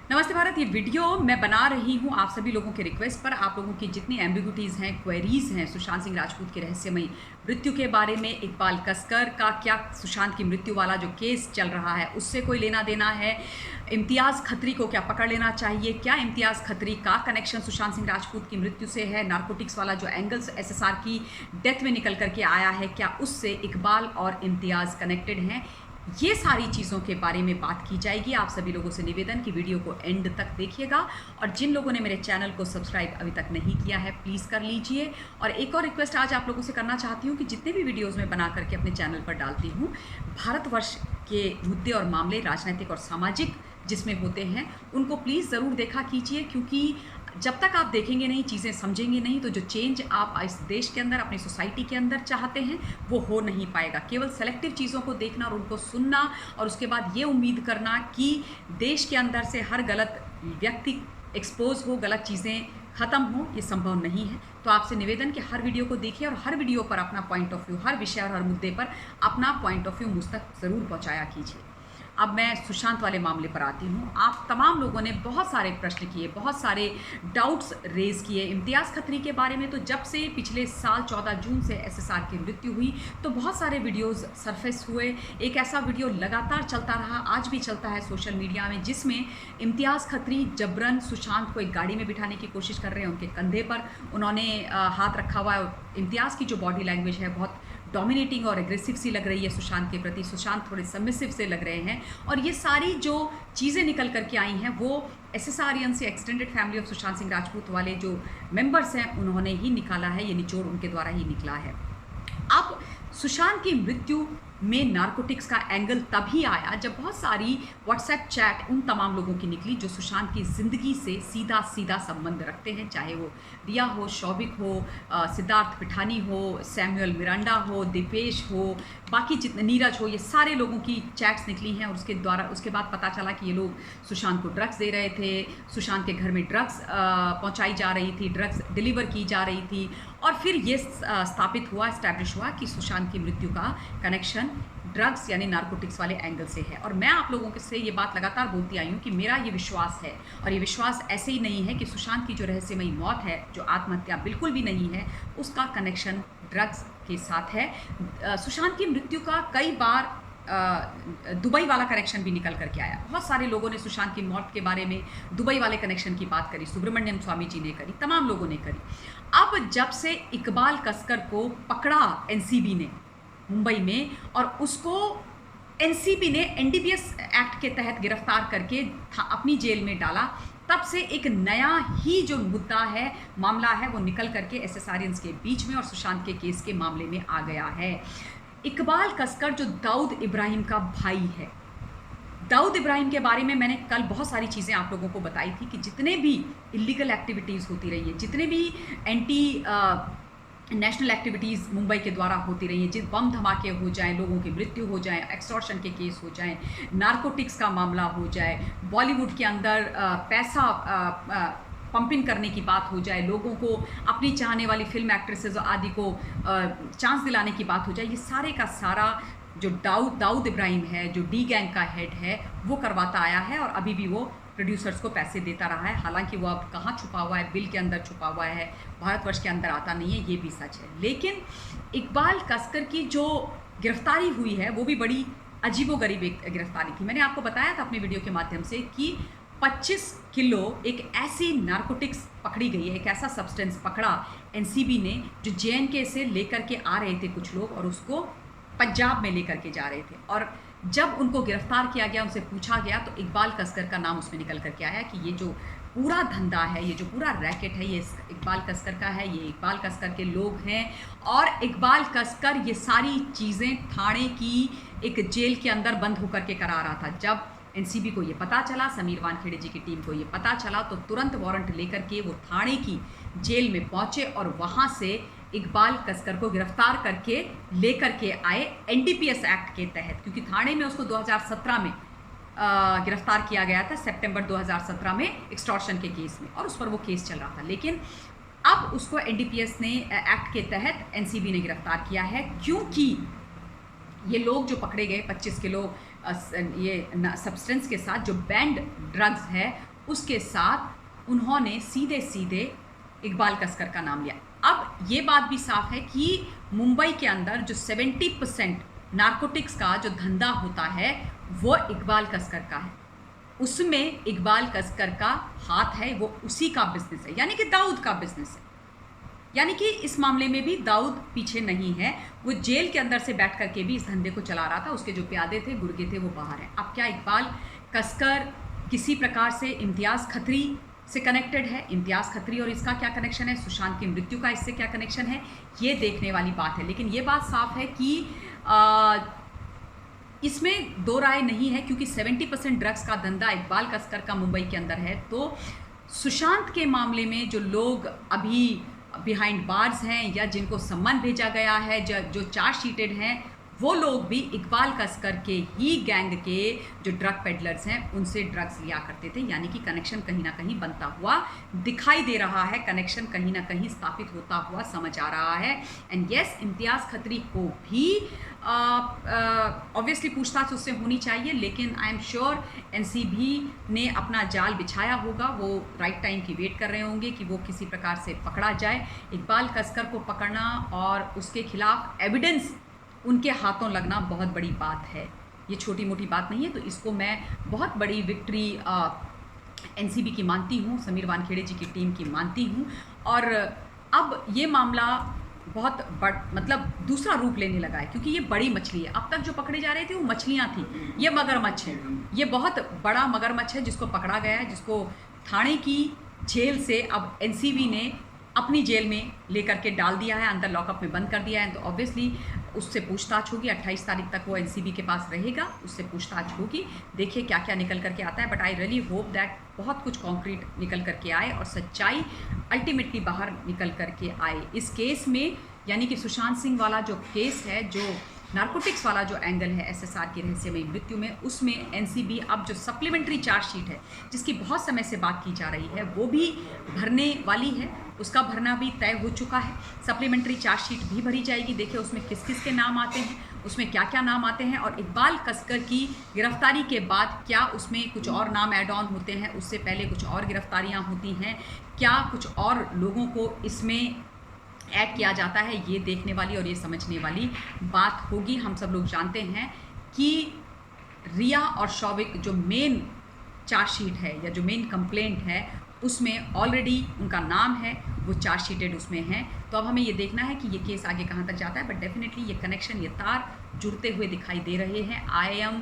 नमस्ते भारत। ये वीडियो मैं बना रही हूँ आप सभी लोगों के रिक्वेस्ट पर। आप लोगों की जितनी एम्बिग्यूटीज़ हैं, क्वेरीज़ हैं सुशांत सिंह राजपूत की रहस्यमयी मृत्यु के बारे में, इकबाल कसकर का क्या सुशांत की मृत्यु वाला जो केस चल रहा है उससे कोई लेना देना है, इम्तियाज़ खत्री को क्या पकड़ लेना चाहिए, क्या इम्तियाज़ खत्री का कनेक्शन सुशांत सिंह राजपूत की मृत्यु से है, नारकोटिक्स वाला जो एंगल्स एसएसआर की डेथ में निकल करके आया है क्या उससे इकबाल और इम्तियाज़ कनेक्टेड हैं, ये सारी चीज़ों के बारे में बात की जाएगी। आप सभी लोगों से निवेदन कि वीडियो को एंड तक देखिएगा और जिन लोगों ने मेरे चैनल को सब्सक्राइब अभी तक नहीं किया है प्लीज़ कर लीजिए। और एक और रिक्वेस्ट आज आप लोगों से करना चाहती हूँ कि जितने भी वीडियोज़ मैं बना करके अपने चैनल पर डालती हूँ, भारतवर्ष के मुद्दे और मामले राजनैतिक और सामाजिक जिसमें होते हैं उनको प्लीज़ ज़रूर देखा कीजिए, क्योंकि जब तक आप देखेंगे नहीं, चीज़ें समझेंगे नहीं, तो जो चेंज आप इस देश के अंदर, अपनी सोसाइटी के अंदर चाहते हैं वो हो नहीं पाएगा। केवल सेलेक्टिव चीज़ों को देखना और उनको सुनना और उसके बाद ये उम्मीद करना कि देश के अंदर से हर गलत व्यक्ति एक्सपोज हो, गलत चीज़ें ख़त्म हो, ये संभव नहीं है। तो आपसे निवेदन कि हर वीडियो को देखिए और हर वीडियो पर अपना पॉइंट ऑफ व्यू, हर विषय और हर मुद्दे पर अपना पॉइंट ऑफ व्यू मुझ तक ज़रूर पहुँचाया कीजिए। अब मैं सुशांत वाले मामले पर आती हूँ। आप तमाम लोगों ने बहुत सारे प्रश्न किए, बहुत सारे डाउट्स रेज़ किए इम्तियाज़ खत्री के बारे में। तो जब से पिछले साल 14 जून से एसएसआर की मृत्यु हुई तो बहुत सारे वीडियोस सरफेस हुए। एक ऐसा वीडियो लगातार चलता रहा, आज भी चलता है सोशल मीडिया में, जिसमें इम्तियाज़ खत्री जबरन सुशांत को एक गाड़ी में बिठाने की कोशिश कर रहे हैं। उनके कंधे पर उन्होंने हाथ रखा हुआ है। इम्तियाज़ की जो बॉडी लैंग्वेज है बहुत डोमिनेटिंग और एग्रेसिव सी लग रही है सुशांत के प्रति। सुशांत थोड़े सबमिसिव से लग रहे हैं और ये सारी जो चीज़ें निकल करके आई हैं वो एसएसआरियन से, extended family of Sushant Singh Rajput वाले जो मेंबर्स हैं उन्होंने ही निकाला है। ये निचोड़ उनके द्वारा ही निकला है। अब सुशांत की मृत्यु में नारकोटिक्स का एंगल तभी आया जब बहुत सारी व्हाट्सएप चैट उन तमाम लोगों की निकली जो सुशांत की ज़िंदगी से सीधा सीधा संबंध रखते हैं, चाहे वो रिया हो, शौविक हो, सिद्धार्थ पिठानी हो, सैमुअल मिरांडा हो, दीपेश हो, बाकी जितने, नीरज हो, ये सारे लोगों की चैट्स निकली हैं। और उसके बाद पता चला कि ये लोग सुशांत को ड्रग्स दे रहे थे, सुशांत के घर में ड्रग्स पहुंचाई जा रही थी, ड्रग्स डिलीवर की जा रही थी। और फिर ये स्थापित हुआ, एस्टैब्लिश हुआ कि सुशांत की मृत्यु का कनेक्शन ड्रग्स यानी नारकोटिक्स वाले एंगल से है। और मैं आप लोगों से ये बात लगातार बोलती आई हूँ कि मेरा ये विश्वास है, और ये विश्वास ऐसे ही नहीं है कि सुशांत की जो रहस्यमयी मौत है, जो आत्महत्या बिल्कुल भी नहीं है, उसका कनेक्शन ड्रग्स के साथ है। सुशांत की मृत्यु का कई बार दुबई वाला कनेक्शन भी निकल करके आया। बहुत सारे लोगों ने सुशांत की मौत के बारे में दुबई वाले कनेक्शन की बात करी, सुब्रमण्यम स्वामी जी ने करी, तमाम लोगों ने करी। अब जब से इकबाल कसकर को पकड़ा एनसीबी ने मुंबई में और उसको एनसीबी ने एनडीपीएस एक्ट के तहत गिरफ्तार करके अपनी जेल में डाला, तब से एक नया ही जो मुद्दा है, मामला है, वो निकल करके एसएसआरियंस के बीच में और सुशांत के केस के मामले में आ गया है। इकबाल कसकर जो दाऊद इब्राहिम का भाई है, दाऊद इब्राहिम के बारे में मैंने कल बहुत सारी चीज़ें आप लोगों को बताई थी कि जितने भी इलीगल एक्टिविटीज़ होती रही है, जितने भी एंटी नेशनल एक्टिविटीज़ मुंबई के द्वारा होती रही हैं, जिस बम धमाके हो जाएं, लोगों की मृत्यु हो जाए, एक्सटॉर्शन के केस हो जाएं, नारकोटिक्स का मामला हो जाए, बॉलीवुड के अंदर पैसा पंपिंग करने की बात हो जाए, लोगों को अपनी चाहने वाली फिल्म एक्ट्रेसेस आदि को चांस दिलाने की बात हो जाए, ये सारे का सारा जो दाऊद इब्राहिम है, जो डी गैंग का हेड है, वो करवाता आया है और अभी भी वो प्रोड्यूसर्स को पैसे देता रहा है। हालांकि वो अब कहाँ छुपा हुआ है, बिल के अंदर छुपा हुआ है, भारतवर्ष के अंदर आता नहीं है, ये भी सच है। लेकिन इकबाल कसकर की जो गिरफ्तारी हुई है वो भी बड़ी अजीबोगरीब एक गिरफ्तारी थी। मैंने आपको बताया था अपने वीडियो के माध्यम से कि 25 किलो एक ऐसी नारकोटिक्स पकड़ी गई है, एक ऐसा सब्सटेंस पकड़ा एनसीबी ने जो जेएनके से लेकर के आ रहे थे कुछ लोग और उसको पंजाब में लेकर के जा रहे थे। और जब उनको गिरफ्तार किया गया, उनसे पूछा गया, तो इकबाल कसकर का नाम उसमें निकल करके आया कि ये जो पूरा धंधा है, ये जो पूरा रैकेट है, ये इकबाल कसकर का है, ये इकबाल कसकर के लोग हैं। और इकबाल कसकर ये सारी चीज़ें थाने की एक जेल के अंदर बंद होकर के करा रहा था। जब एनसीबी को ये पता चला, समीर वानखेड़े जी की टीम को ये पता चला, तो तुरंत वारंट लेकर के वो थाने की जेल में पहुँचे और वहाँ से इकबाल कसकर को गिरफ्तार करके लेकर के आए एनडीपीएस एक्ट के तहत, क्योंकि थाने में उसको 2017 में गिरफ्तार किया गया था, सितंबर 2017 में एक्सटॉर्शन के केस में, और उस पर वो केस चल रहा था। लेकिन अब उसको एनडीपीएस ने एक्ट के तहत एनसीबी ने गिरफ्तार किया है, क्योंकि ये लोग जो पकड़े गए 25 किलो ये सब्सटेंस के साथ जो बैंड ड्रग्स है उसके साथ उन्होंने सीधे सीधे इकबाल कसकर का नाम लिया। अब ये बात भी साफ है कि मुंबई के अंदर जो 70% नारकोटिक्स का जो धंधा होता है वो इकबाल कसकर का है, उसमें इकबाल कसकर का हाथ है, वो उसी का बिजनेस है, यानी कि दाऊद का बिजनेस है। यानी कि इस मामले में भी दाऊद पीछे नहीं है, वो जेल के अंदर से बैठ करके भी इस धंधे को चला रहा था, उसके जो प्यादे थे, गुर्गे थे, वो बाहर हैं। अब क्या इकबाल कसकर किसी प्रकार से इम्तियाज़ खत्री से कनेक्टेड है? इम्तियाज़ खत्री और इसका क्या कनेक्शन है? सुशांत की मृत्यु का इससे क्या कनेक्शन है? ये देखने वाली बात है। लेकिन ये बात साफ है कि इसमें दो राय नहीं है, क्योंकि 70% ड्रग्स का धंधा इकबाल कसकर का मुंबई के अंदर है। तो सुशांत के मामले में जो लोग अभी बिहाइंड बार्स हैं या जिनको सम्मन भेजा गया है, जो चार्जशीटेड हैं, वो लोग भी इकबाल कसकर के ही गैंग के जो ड्रग पेडलर्स हैं उनसे ड्रग्स लिया करते थे। यानी कि कनेक्शन कहीं ना कहीं बनता हुआ दिखाई दे रहा है, कनेक्शन कहीं ना कहीं स्थापित होता हुआ समझ आ रहा है। एंड यस, इम्तियाज़ खत्री को भी ऑब्वियसली पूछताछ उससे होनी चाहिए, लेकिन आई एम श्योर एनसीबी ने अपना जाल बिछाया होगा, वो राइट टाइम की वेट कर रहे होंगे कि वो किसी प्रकार से पकड़ा जाए। इकबाल कसकर को पकड़ना और उसके खिलाफ एविडेंस उनके हाथों लगना बहुत बड़ी बात है, ये छोटी मोटी बात नहीं है। तो इसको मैं बहुत बड़ी विक्ट्री एनसीबी की मानती हूँ, समीर वानखेड़े जी की टीम की मानती हूँ। और अब ये मामला बहुत मतलब दूसरा रूप लेने लगा है, क्योंकि ये बड़ी मछली है। अब तक जो पकड़े जा रहे थे वो मछलियाँ थी, ये मगरमच्छ है, ये बहुत बड़ा मगरमच्छ है जिसको पकड़ा गया है, जिसको थाने की जेल से अब एनसीबी ने अपनी जेल में लेकर के डाल दिया है, अंदर लॉकअप में बंद कर दिया है। तो ऑब्वियसली उससे पूछताछ होगी, 28 तारीख तक वो एनसीबी के पास रहेगा, उससे पूछताछ होगी, देखिए क्या क्या निकल करके आता है। But I really hope that बहुत कुछ कॉन्क्रीट निकल करके आए और सच्चाई अल्टीमेटली बाहर निकल करके आए इस केस में। यानी कि सुशांत सिंह वाला जो केस है, जो नारकोटिक्स वाला जो एंगल है एसएसआर की रहस्यमयी मृत्यु में, उसमें एनसीबी अब जो सप्लीमेंट्री चार्जशीट है जिसकी बहुत समय से बात की जा रही है वो भी भरने वाली है, उसका भरना भी तय हो चुका है। सप्लीमेंट्री चार्जशीट भी भरी जाएगी। देखिए उसमें किस किस के नाम आते हैं, उसमें क्या क्या नाम आते हैं, और इकबाल कसकर की गिरफ्तारी के बाद क्या उसमें कुछ और नाम ऐड ऑन होते हैं, उससे पहले कुछ और गिरफ्तारियाँ होती हैं, क्या कुछ और लोगों को इसमें ऐड किया जाता है, ये देखने वाली और ये समझने वाली बात होगी। हम सब लोग जानते हैं कि रिया और शौविक जो मेन चार्जशीट है या जो मेन कंप्लेंट है उसमें ऑलरेडी उनका नाम है, वो चार्जशीटेड उसमें है। तो अब हमें ये देखना है कि ये केस आगे कहाँ तक जाता है। बट डेफिनेटली ये कनेक्शन, ये तार जुड़ते हुए दिखाई दे रहे हैं। I am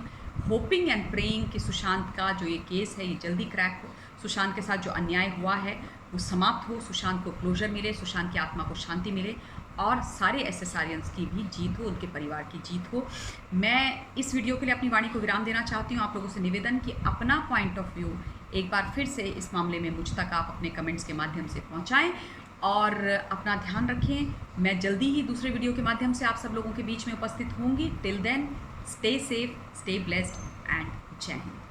hoping and praying कि सुशांत का जो ये केस है ये जल्दी क्रैक हो, सुशांत के साथ जो अन्याय हुआ है वो समाप्त हो, सुशांत को क्लोजर मिले, सुशांत की आत्मा को शांति मिले और सारे एसएसआरियंस की भी जीत हो, उनके परिवार की जीत हो। मैं इस वीडियो के लिए अपनी वाणी को विराम देना चाहती हूँ। आप लोगों से निवेदन कि अपना पॉइंट ऑफ व्यू एक बार फिर से इस मामले में मुझ तक आप अपने कमेंट्स के माध्यम से पहुँचाएँ और अपना ध्यान रखें। मैं जल्दी ही दूसरे वीडियो के माध्यम से आप सब लोगों के बीच में उपस्थित होंगी। Till then stay safe, stay blessed and जय हिंद।